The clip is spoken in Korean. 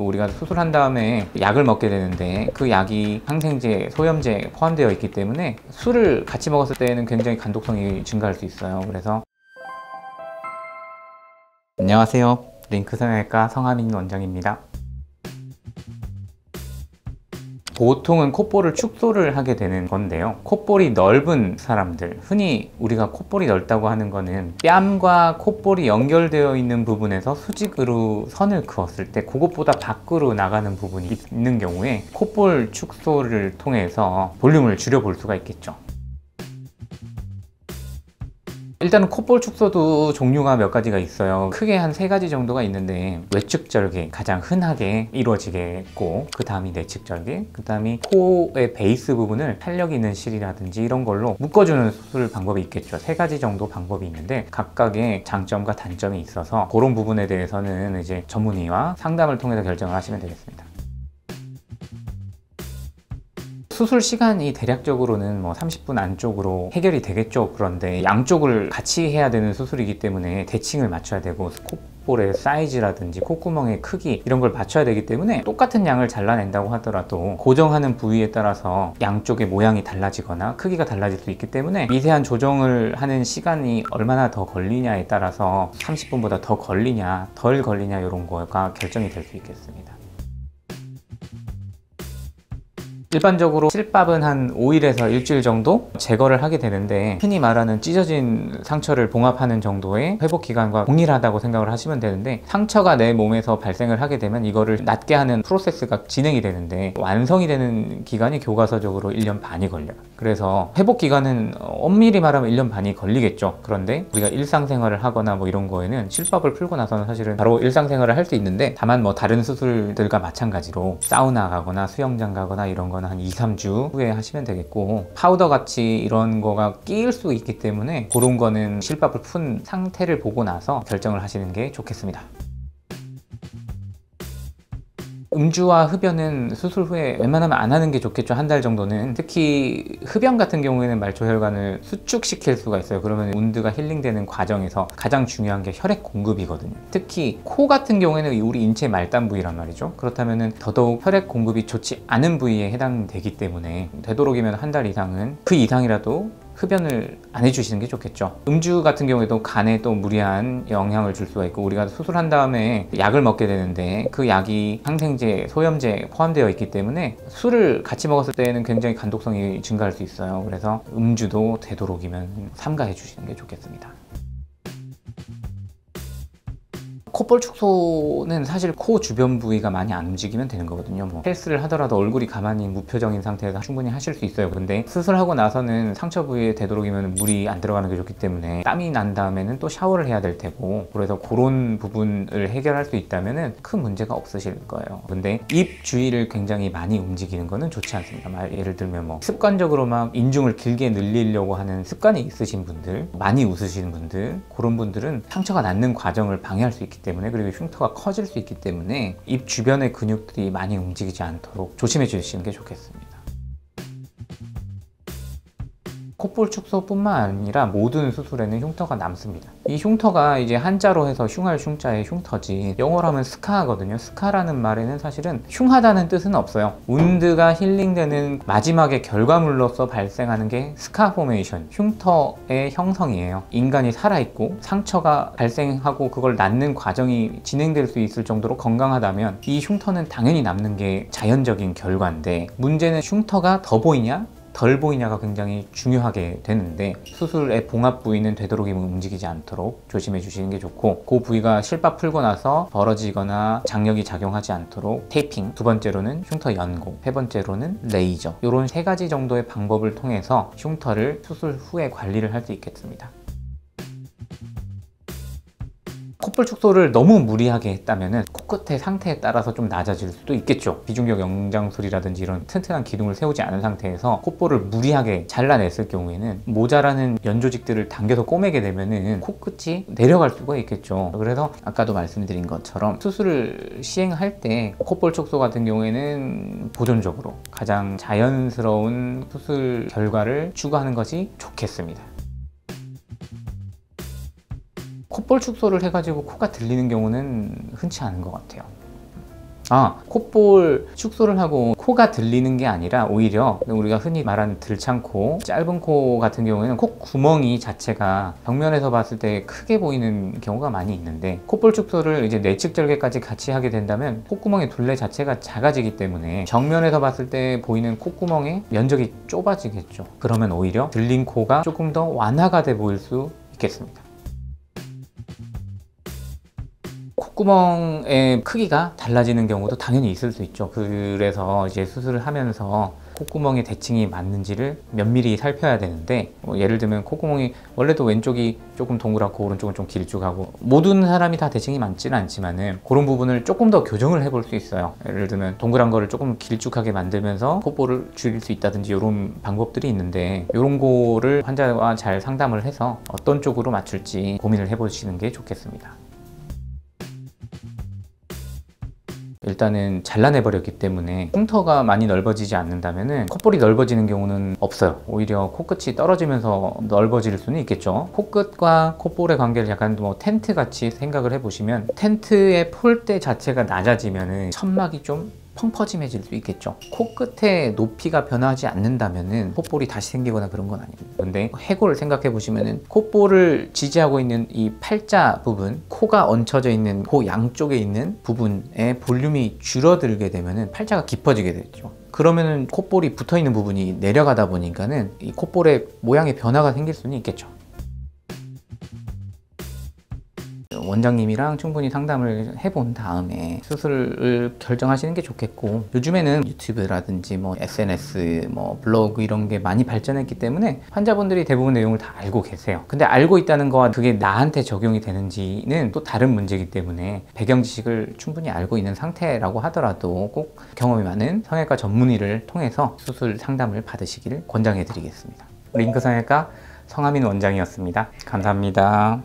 우리가 수술한 다음에 약을 먹게 되는데 그 약이 항생제, 소염제 포함되어 있기 때문에 술을 같이 먹었을 때는 굉장히 간독성이 증가할 수 있어요. 그래서 안녕하세요. 링크 성형외과 성하민 원장입니다. 보통은 콧볼을 축소를 하게 되는 건데요, 콧볼이 넓은 사람들, 흔히 우리가 콧볼이 넓다고 하는 거는 뺨과 콧볼이 연결되어 있는 부분에서 수직으로 선을 그었을 때 그것보다 밖으로 나가는 부분이 있는 경우에 콧볼 축소를 통해서 볼륨을 줄여 볼 수가 있겠죠. 일단은 콧볼 축소도 종류가 몇 가지가 있어요. 크게 한 3가지 정도가 있는데, 외측 절개 가장 흔하게 이루어지겠고, 그 다음이 내측 절개, 그 다음이 코의 베이스 부분을 탄력 있는 실이라든지 이런 걸로 묶어주는 수술 방법이 있겠죠. 3가지 정도 방법이 있는데 각각의 장점과 단점이 있어서 그런 부분에 대해서는 이제 전문의와 상담을 통해서 결정을 하시면 되겠습니다. 수술 시간이 대략적으로는 30분 안쪽으로 해결이 되겠죠. 그런데 양쪽을 같이 해야 되는 수술이기 때문에 대칭을 맞춰야 되고, 콧볼의 사이즈라든지 콧구멍의 크기 이런 걸 맞춰야 되기 때문에 똑같은 양을 잘라낸다고 하더라도 고정하는 부위에 따라서 양쪽의 모양이 달라지거나 크기가 달라질 수 있기 때문에 미세한 조정을 하는 시간이 얼마나 더 걸리냐에 따라서 30분보다 더 걸리냐 덜 걸리냐 이런 거가 결정이 될 수 있겠습니다. 일반적으로 실밥은 한 5일에서 일주일 정도 제거를 하게 되는데, 흔히 말하는 찢어진 상처를 봉합하는 정도의 회복 기간과 동일하다고 생각을 하시면 되는데, 상처가 내 몸에서 발생을 하게 되면 이거를 낫게 하는 프로세스가 진행이 되는데 완성이 되는 기간이 교과서적으로 1년 반이 걸려요. 그래서 회복 기간은 엄밀히 말하면 1년 반이 걸리겠죠. 그런데 우리가 일상생활을 하거나 이런 거에는 실밥을 풀고 나서는 사실은 바로 일상생활을 할 수 있는데, 다만 다른 수술들과 마찬가지로 사우나 가거나 수영장 가거나 이런 건 한 2-3주 후에 하시면 되겠고, 파우더 같이 이런 거가 끼일 수 있기 때문에 그런 거는 실밥을 푼 상태를 보고 나서 결정을 하시는 게 좋겠습니다. 음주와 흡연은 수술 후에 웬만하면 안 하는 게 좋겠죠. 한 달 정도는. 특히 흡연 같은 경우에는 말초혈관을 수축시킬 수가 있어요. 그러면 운드가 힐링되는 과정에서 가장 중요한 게 혈액 공급이거든요. 특히 코 같은 경우에는 우리 인체 말단 부위란 말이죠. 그렇다면 더더욱 혈액 공급이 좋지 않은 부위에 해당되기 때문에 되도록이면 한 달 이상은, 그 이상이라도 흡연을 안 해주시는 게 좋겠죠. 음주 같은 경우에도 간에 또 무리한 영향을 줄 수가 있고, 우리가 수술한 다음에 약을 먹게 되는데 그 약이 항생제, 소염제 포함되어 있기 때문에 술을 같이 먹었을 때는 굉장히 간독성이 증가할 수 있어요. 그래서 음주도 되도록이면 삼가해 주시는 게 좋겠습니다. 콧볼 축소는 사실 코 주변 부위가 많이 안 움직이면 되는 거거든요. 헬스를 하더라도 얼굴이 가만히 무표정인 상태에서 충분히 하실 수 있어요. 근데 수술하고 나서는 상처 부위에 되도록이면 물이 안 들어가는 게 좋기 때문에 땀이 난 다음에는 또 샤워를 해야 될 테고, 그래서 그런 부분을 해결할 수 있다면 큰 문제가 없으실 거예요. 근데 입 주위를 굉장히 많이 움직이는 거는 좋지 않습니다. 예를 들면 습관적으로 인중을 길게 늘리려고 하는 습관이 있으신 분들, 많이 웃으시는 분들, 그런 분들은 상처가 낫는 과정을 방해할 수 있기 때문에, 그리고 흉터가 커질 수 있기 때문에 입 주변의 근육들이 많이 움직이지 않도록 조심해 주시는 게 좋겠습니다. 콧볼 축소뿐만 아니라 모든 수술에는 흉터가 남습니다. 이 흉터가 이제 한자로 해서 흉할 흉자의 흉터지, 영어로 하면 스카거든요. 스카라는 말에는 사실은 흉하다는 뜻은 없어요. 운드가 힐링되는 마지막에 결과물로서 발생하는 게 스카 포메이션, 흉터의 형성이에요. 인간이 살아있고 상처가 발생하고 그걸 낫는 과정이 진행될 수 있을 정도로 건강하다면 이 흉터는 당연히 남는 게 자연적인 결과인데, 문제는 흉터가 더 보이냐 덜 보이냐가 굉장히 중요하게 되는데, 수술의 봉합 부위는 되도록이면 움직이지 않도록 조심해 주시는 게 좋고, 그 부위가 실밥 풀고 나서 벌어지거나 장력이 작용하지 않도록 테이핑, 2번째로는 흉터 연고, 3번째로는 레이저, 이런 3가지 정도의 방법을 통해서 흉터를 수술 후에 관리를 할 수 있겠습니다. 콧볼 축소를 너무 무리하게 했다면 코끝의 상태에 따라서 좀 낮아질 수도 있겠죠. 비중격 영장술이라든지 이런 튼튼한 기둥을 세우지 않은 상태에서 콧볼을 무리하게 잘라냈을 경우에는 모자라는 연조직들을 당겨서 꼬매게 되면 코끝이 내려갈 수가 있겠죠. 그래서 아까도 말씀드린 것처럼 수술을 시행할 때 콧볼 축소 같은 경우에는 보존적으로 가장 자연스러운 수술 결과를 추구하는 것이 좋겠습니다. 콧볼 축소를 해가지고 코가 들리는 경우는 흔치 않은 것 같아요. 콧볼 축소를 하고 코가 들리는 게 아니라 오히려 우리가 흔히 말하는 들창코, 짧은 코 같은 경우에는 콧구멍이 자체가 벽면에서 봤을 때 크게 보이는 경우가 많이 있는데, 콧볼 축소를 이제 내측 절개까지 같이 하게 된다면 콧구멍의 둘레 자체가 작아지기 때문에 정면에서 봤을 때 보이는 콧구멍의 면적이 좁아지겠죠. 그러면 오히려 들린 코가 조금 더 완화가 돼 보일 수 있겠습니다. 콧구멍의 크기가 달라지는 경우도 당연히 있을 수 있죠. 그래서 이제 수술을 하면서 콧구멍의 대칭이 맞는지를 면밀히 살펴야 되는데, 예를 들면 콧구멍이 원래도 왼쪽이 조금 동그랗고 오른쪽은 좀 길쭉하고, 모든 사람이 다 대칭이 맞지는 않지만은 그런 부분을 조금 더 교정을 해볼 수 있어요. 예를 들면 동그란 거를 조금 길쭉하게 만들면서 콧볼을 줄일 수 있다든지 이런 방법들이 있는데, 이런 거를 환자와 잘 상담을 해서 어떤 쪽으로 맞출지 고민을 해보시는 게 좋겠습니다. 일단은 잘라내버렸기 때문에 흉터가 많이 넓어지지 않는다면 콧볼이 넓어지는 경우는 없어요. 오히려 코끝이 떨어지면서 넓어질 수는 있겠죠. 코끝과 콧볼의 관계를 약간 뭐 텐트 같이 생각을 해보시면, 텐트의 폴대 자체가 낮아지면 천막이 좀 펑퍼짐해질 수 있겠죠. 코끝의 높이가 변하지 않는다면 콧볼이 다시 생기거나 그런 건 아닙니다. 그런데 해골을 생각해 보시면 콧볼을 지지하고 있는 이 팔자 부분, 코가 얹혀져 있는 그 양쪽에 있는 부분의 볼륨이 줄어들게 되면 팔자가 깊어지게 되죠. 그러면은 콧볼이 붙어 있는 부분이 내려가다 보니까는 이 콧볼의 모양의 변화가 생길 수는 있겠죠. 원장님이랑 충분히 상담을 해본 다음에 수술을 결정하시는 게 좋겠고, 요즘에는 유튜브라든지 뭐 SNS, 뭐 블로그 이런 게 많이 발전했기 때문에 환자분들이 대부분 내용을 다 알고 계세요. 근데 알고 있다는 거와 그게 나한테 적용이 되는지는 또 다른 문제이기 때문에, 배경 지식을 충분히 알고 있는 상태라고 하더라도 꼭 경험이 많은 성형외과 전문의를 통해서 수술 상담을 받으시기를 권장해 드리겠습니다. 링크 성형외과 성하민 원장이었습니다. 감사합니다.